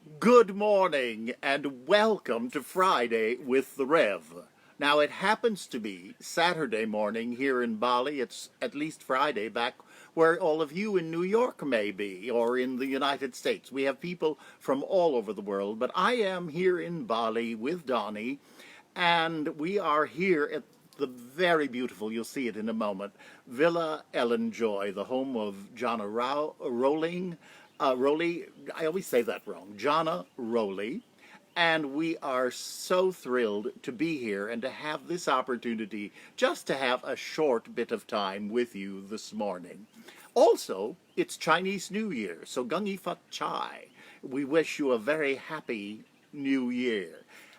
Good morning and welcome to Friday with the Rev. Now it happens to be Saturday morning here in Bali. It's at least Friday back where all of you in New York may be, or in the United States. We have people from all over the world, but I am here in Bali with Doni, and we are here at the very beautiful, you'll see it in a moment, Villa Ellen Joy, the home of Jana Rowling. Rowley, I always say that wrong, Jana Rowley, and we are so thrilled to be here and to have this opportunity just to have a short bit of time with you this morning. Also, it's Chinese New Year, so Gungi Fat Chai. We wish you a very happy New Year.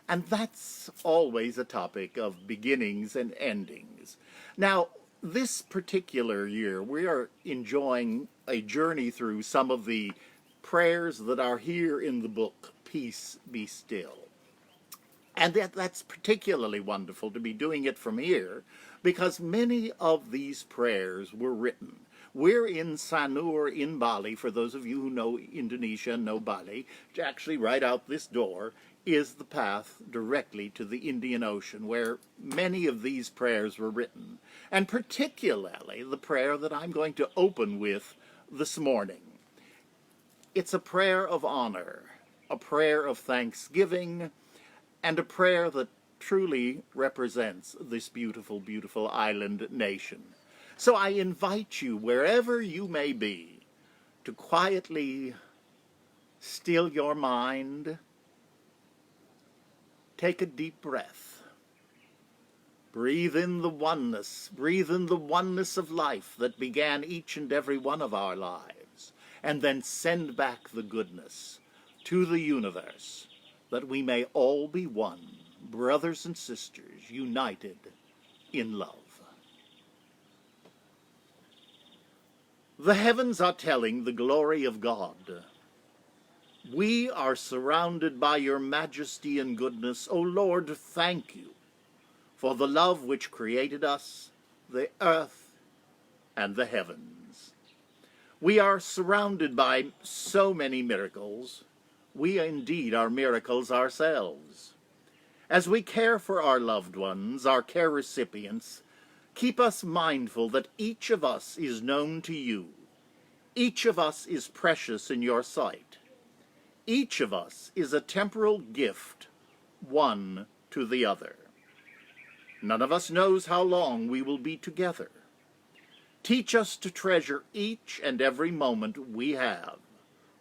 And that's always a topic of beginnings and endings. Now, this particular year, we are enjoying a journey through some of the prayers that are here in the book, Peace Be Still. And that's particularly wonderful to be doing it from here because many of these prayers were written. We're in Sanur in Bali. For those of you who know Indonesia, know Bali, actually right out this door is the path directly to the Indian Ocean, where many of these prayers were written, and particularly the prayer that I'm going to open with this morning. It's a prayer of honor, a prayer of thanksgiving, and a prayer that truly represents this beautiful, beautiful island nation. So I invite you, wherever you may be, to quietly still your mind. Take a deep breath. Breathe in the oneness. Breathe in the oneness of life that began each and every one of our lives. And then send back the goodness to the universe that we may all be one, brothers and sisters, united in love. The heavens are telling the glory of God. We are surrounded by your majesty and goodness. O Lord, thank you for the love which created us, the earth, and the heavens. We are surrounded by so many miracles. We indeed are miracles ourselves. As we care for our loved ones, our care recipients, keep us mindful that each of us is known to you. Each of us is precious in your sight. Each of us is a temporal gift, one to the other. None of us knows how long we will be together. Teach us to treasure each and every moment we have,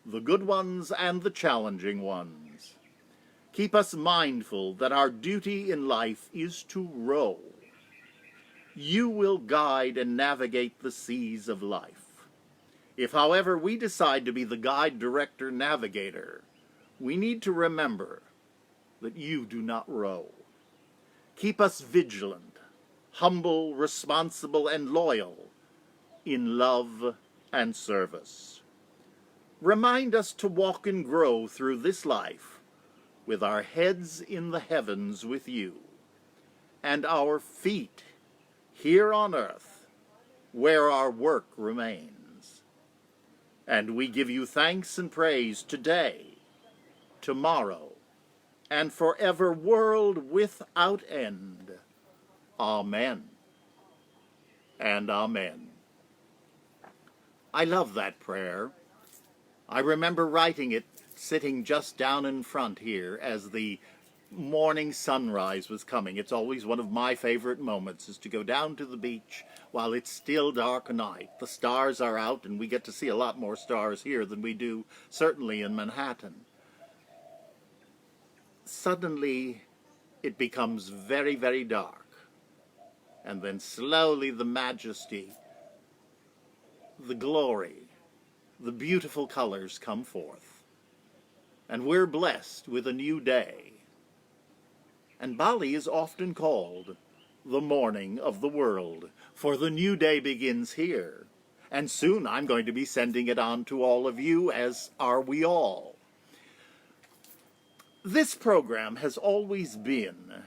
the good ones and the challenging ones. Keep us mindful that our duty in life is to row. You will guide and navigate the seas of life. If, however, we decide to be the guide, director, navigator, we need to remember that you do not row. Keep us vigilant, humble, responsible, and loyal in love and service. Remind us to walk and grow through this life with our heads in the heavens with you, and our feet here on earth where our work remains. And we give you thanks and praise today, tomorrow, and forever, world without end. Amen and amen. I love that prayer. I remember writing it sitting just down in front here as the morning sunrise was coming. It's always one of my favorite moments, is to go down to the beach while it's still dark night. The stars are out, and we get to see a lot more stars here than we do certainly in Manhattan. Suddenly it becomes very, very dark, and then slowly the majesty, the glory, the beautiful colors come forth, and we're blessed with a new day. And Bali is often called the morning of the world, for the new day begins here. And soon I'm going to be sending it on to all of you, as are we all. This program has always been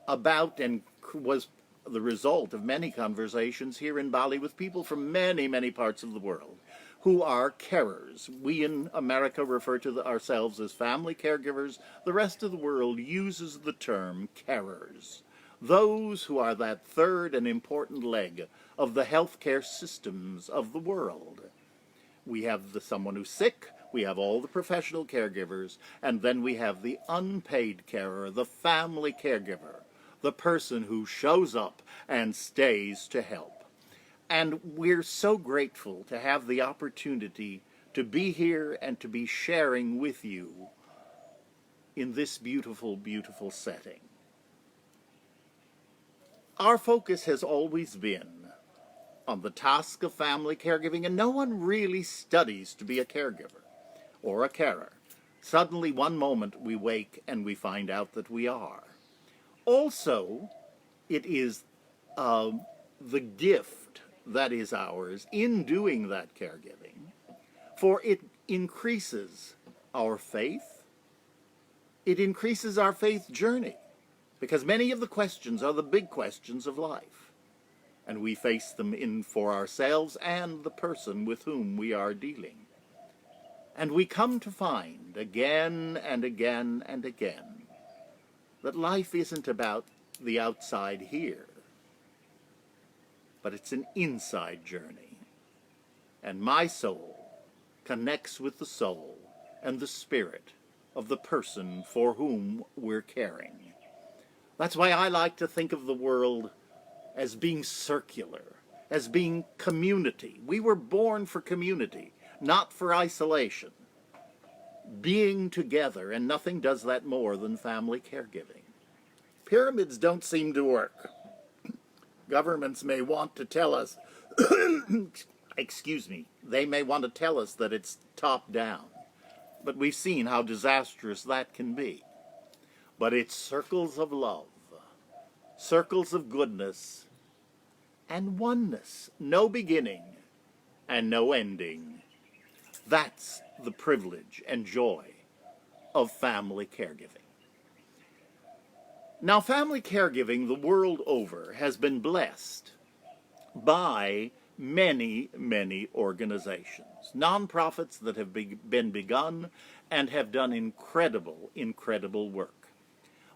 about and was the result of many conversations here in Bali with people from many, many parts of the world who are carers. We in America refer to ourselves as family caregivers. The rest of the world uses the term carers. Those who are that third and important leg of the healthcare systems of the world. We have someone who's sick, we have all the professional caregivers, and then we have the unpaid carer, the family caregiver, the person who shows up and stays to help. And we're so grateful to have the opportunity to be here and to be sharing with you in this beautiful, beautiful setting. Our focus has always been on the task of family caregiving, and no one really studies to be a caregiver or a carer. Suddenly, one moment we wake and we find out that we are. Also, it is the gift that is ours in doing that caregiving, for it increases our faith. It increases our faith journey, because many of the questions are the big questions of life, and we face them in for ourselves and the person with whom we are dealing. And we come to find again and again and again that life isn't about the outside here, but it's an inside journey. And my soul connects with the soul and the spirit of the person for whom we're caring. That's why I like to think of the world as being circular, as being community. We were born for community, not for isolation. Being together, and nothing does that more than family caregiving. Pyramids don't seem to work. Governments may want to tell us, excuse me, they may want to tell us that it's top down, but we've seen how disastrous that can be. But it's circles of love, circles of goodness, and oneness, no beginning and no ending. That's the privilege and joy of family caregiving. Now, family caregiving the world over has been blessed by many, many organizations, nonprofits that have been begun and have done incredible, incredible work.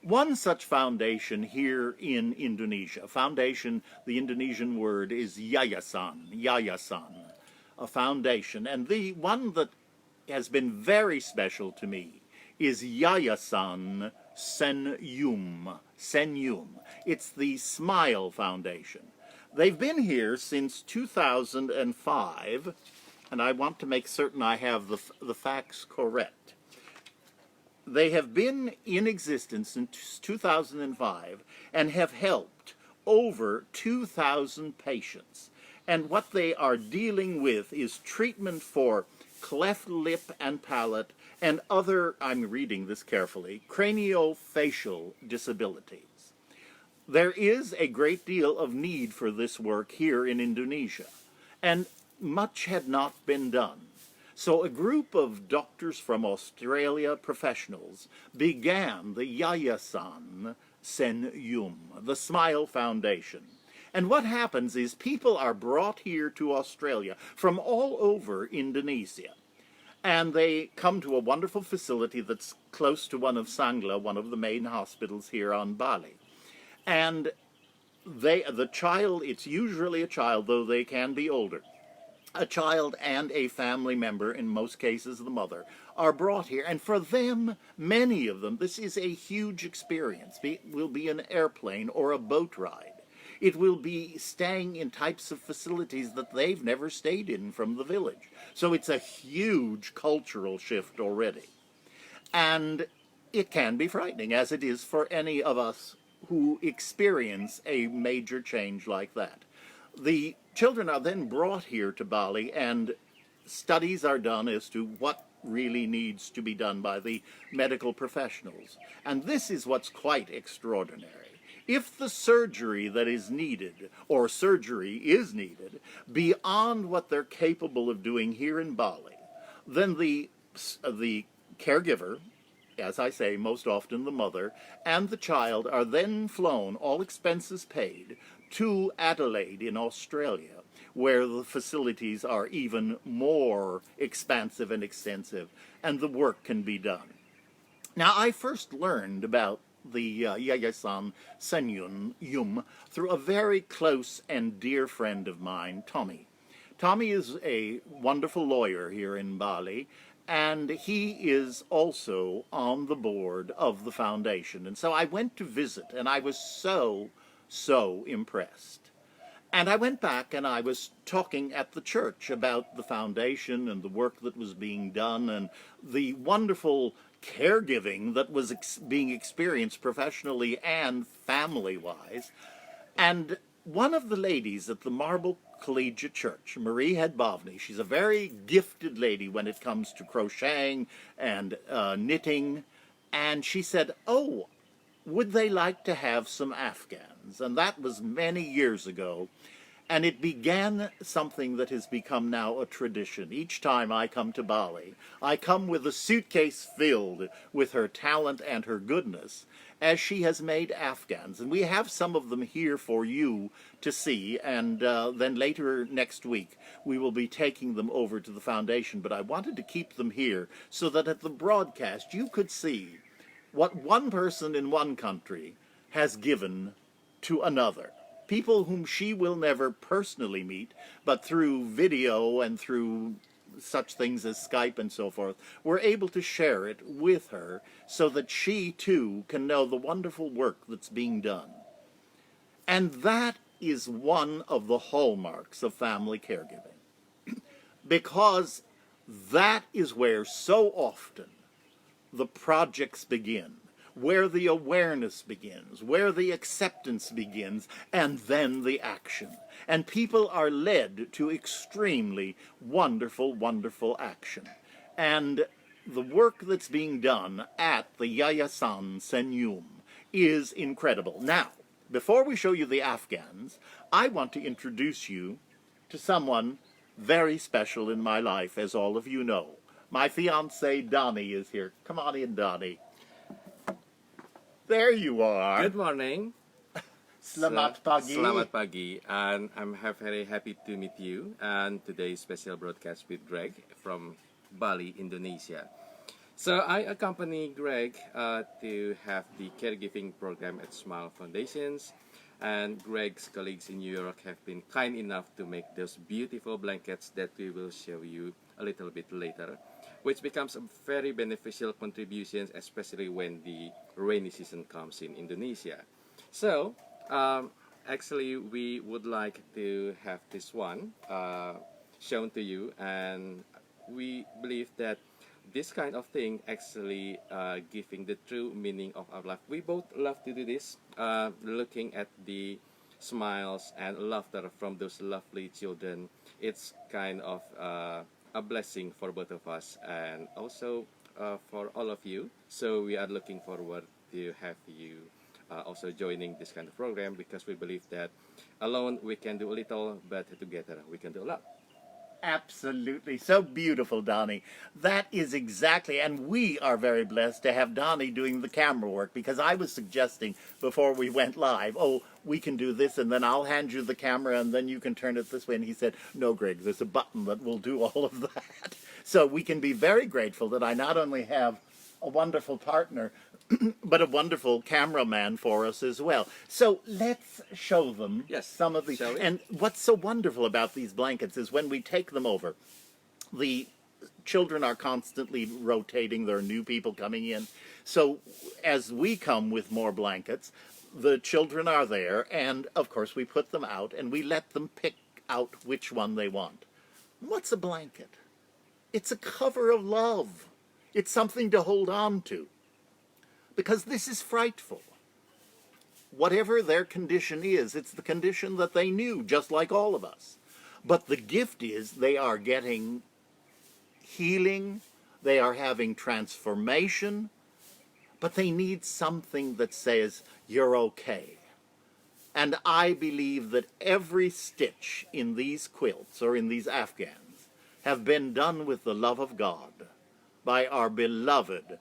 One such foundation here in Indonesia, foundation, the Indonesian word is yayasan, a foundation. And the one that has been very special to me is Yayasan Senyum. It's the SMILE Foundation. They've been here since 2005, and I want to make certain I have the facts correct. They have been in existence since 2005 and have helped over 2,000 patients. And what they are dealing with is treatment for cleft lip and palate and other, I'm reading this carefully, craniofacial disabilities. There is a great deal of need for this work here in Indonesia, and much had not been done. So a group of doctors from Australia, professionals, began the Yayasan Senyum, the SMILE Foundation. And what happens is people are brought here to Australia from all over Indonesia. And they come to a wonderful facility that's close to one of Sangla, one of the main hospitals here on Bali. And the child, it's usually a child, though they can be older, a child and a family member, in most cases the mother, are brought here. And for them, many of them, this is a huge experience. It will be an airplane or a boat ride. It will be staying in types of facilities that they've never stayed in from the village. So it's a huge cultural shift already. And it can be frightening, as it is for any of us who experience a major change like that. The children are then brought here to Bali, and studies are done as to what really needs to be done by the medical professionals. And this is what's quite extraordinary. If the surgery that is needed, or surgery is needed, beyond what they're capable of doing here in Bali, then the caregiver, as I say, most often the mother, and the child are then flown, all expenses paid, to Adelaide in Australia, where the facilities are even more expansive and extensive, and the work can be done. Now, I first learned about the Yayasan Senyun Yum through a very close and dear friend of mine, Tommy. Tommy is a wonderful lawyer here in Bali, and he is also on the board of the foundation. And so I went to visit, and I was so impressed. And I went back and I was talking at the church about the foundation and the work that was being done and the wonderful caregiving that was being experienced professionally and family-wise. And one of the ladies at the Marble Collegiate Church, Marie Hedbovny, she's a very gifted lady when it comes to crocheting and knitting, and she said, "Oh, would they like to have some Afghans?" And that was many years ago. And it began something that has become now a tradition. Each time I come to Bali, I come with a suitcase filled with her talent and her goodness, as she has made Afghans. And we have some of them here for you to see, and then later next week we will be taking them over to the foundation. But I wanted to keep them here so that at the broadcast you could see what one person in one country has given to another. People whom she will never personally meet, but through video and through such things as Skype and so forth, we're able to share it with her so that she too can know the wonderful work that's being done. And that is one of the hallmarks of family caregiving, because that is where so often the projects begin, where the awareness begins, where the acceptance begins, and then the action. And people are led to extremely wonderful, wonderful action. And the work that's being done at the Yayasan Senyum is incredible. Now, before we show you the Afghans, I want to introduce you to someone very special in my life, as all of you know. My fiancée, Doni, is here. Come on in, Doni. There you are. Good morning. Selamat pagi. Selamat pagi. And I'm very happy to meet you. And today's special broadcast with Greg from Bali, Indonesia. So I accompany Greg to have the caregiving program at SMILE Foundations. And Greg's colleagues in New York have been kind enough to make those beautiful blankets that we will show you a little bit later, which becomes a very beneficial contribution, especially when the rainy season comes in Indonesia. So, actually, we would like to have this one shown to you, and we believe that this kind of thing actually giving the true meaning of our life. We both love to do this, looking at the smiles and laughter from those lovely children. It's kind of a blessing for both of us and also for all of you. So we are looking forward to have you also joining this kind of program, because we believe that alone we can do a little, but together we can do a lot. Absolutely. So beautiful, Doni. That is exactly, and we are very blessed to have Doni doing the camera work, because I was suggesting before we went live, oh, we can do this, and then I'll hand you the camera, and then you can turn it this way. And he said, no, Greg, there's a button that will do all of that. So we can be very grateful that I not only have a wonderful partner, but a wonderful cameraman for us as well. So let's show them some of these. And what's so wonderful about these blankets is when we take them over, the children are constantly rotating. There are new people coming in. So as we come with more blankets, the children are there, and of course we put them out and we let them pick out which one they want. What's a blanket? It's a cover of love. It's something to hold on to. Because this is frightful. Whatever their condition is, it's the condition that they knew, just like all of us. But the gift is they are getting healing, they are having transformation, but they need something that says, you're okay. And I believe that every stitch in these quilts, or in these Afghans, have been done with the love of God by our beloved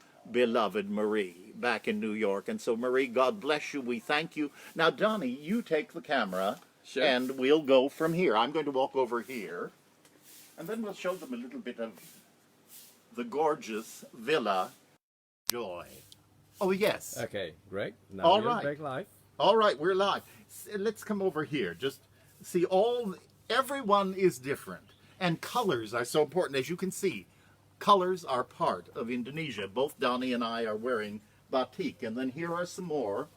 Marie back in New York. And so, Marie, God bless you. We thank you. Now, Doni, you take the camera Sure. And we'll go from here. I'm going to walk over here, and then we'll show them a little bit of the gorgeous Villa Joy. Oh, yes. Okay, Greg. Now All you're right. back live. All right, we're live. Let's come over here. Just see everyone is different. And colors are so important. As you can see, colors are part of Indonesia. Both Doni and I are wearing batik. And then here are some more.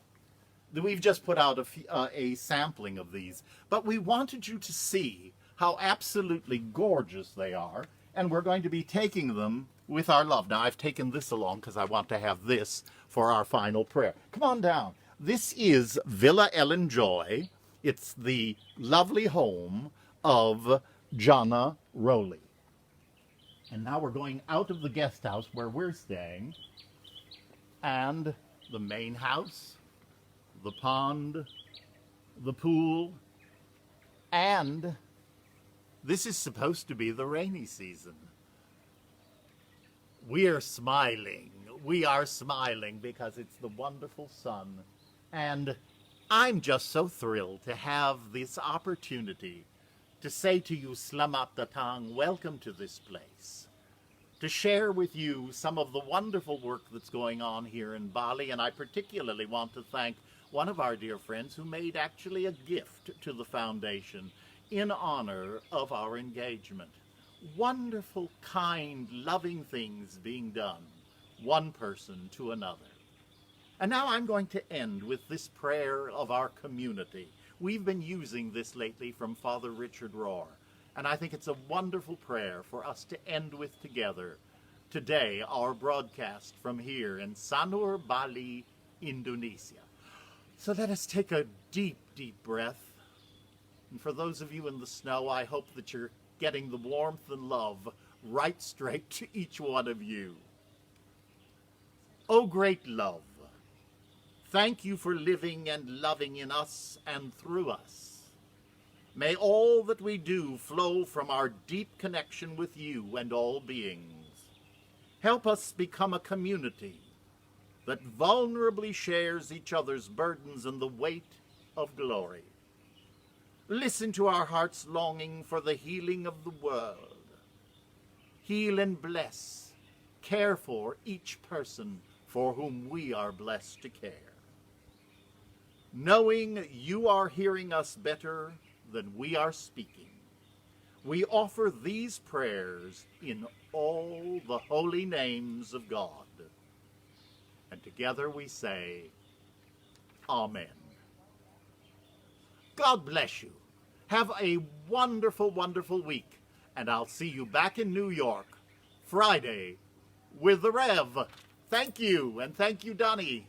We've just put out a sampling of these. But we wanted you to see how absolutely gorgeous they are. And we're going to be taking them with our love. Now, I've taken this along because I want to have this for our final prayer. Come on down. This is Villa Ellen Joy. It's the lovely home of Jana Rowley. And now we're going out of the guest house where we're staying, and the main house, the pond, the pool, and this is supposed to be the rainy season. We are smiling. We are smiling because it's the wonderful sun. And I'm just so thrilled to have this opportunity to say to you, Selamat datang, welcome to this place. To share with you some of the wonderful work that's going on here in Bali. And I particularly want to thank one of our dear friends who made actually a gift to the foundation in honor of our engagement. Wonderful, kind, loving things being done, one person to another. And now I'm going to end with this prayer of our community. We've been using this lately from Father Richard Rohr, and I think it's a wonderful prayer for us to end with together today, our broadcast from here in Sanur, Bali, Indonesia. So let us take a deep, deep breath. And for those of you in the snow, I hope that you're getting the warmth and love right straight to each one of you. Oh, great love, thank you for living and loving in us and through us. May all that we do flow from our deep connection with you and all beings. Help us become a community that vulnerably shares each other's burdens and the weight of glory. Listen to our heart's longing for the healing of the world. Heal and bless. Care for each person for whom we are blessed to care. Knowing you are hearing us better than we are speaking, we offer these prayers in all the holy names of God. And together we say, Amen. God bless you. Have a wonderful, wonderful week. And I'll see you back in New York Friday with the Rev. Thank you, and thank you, Doni.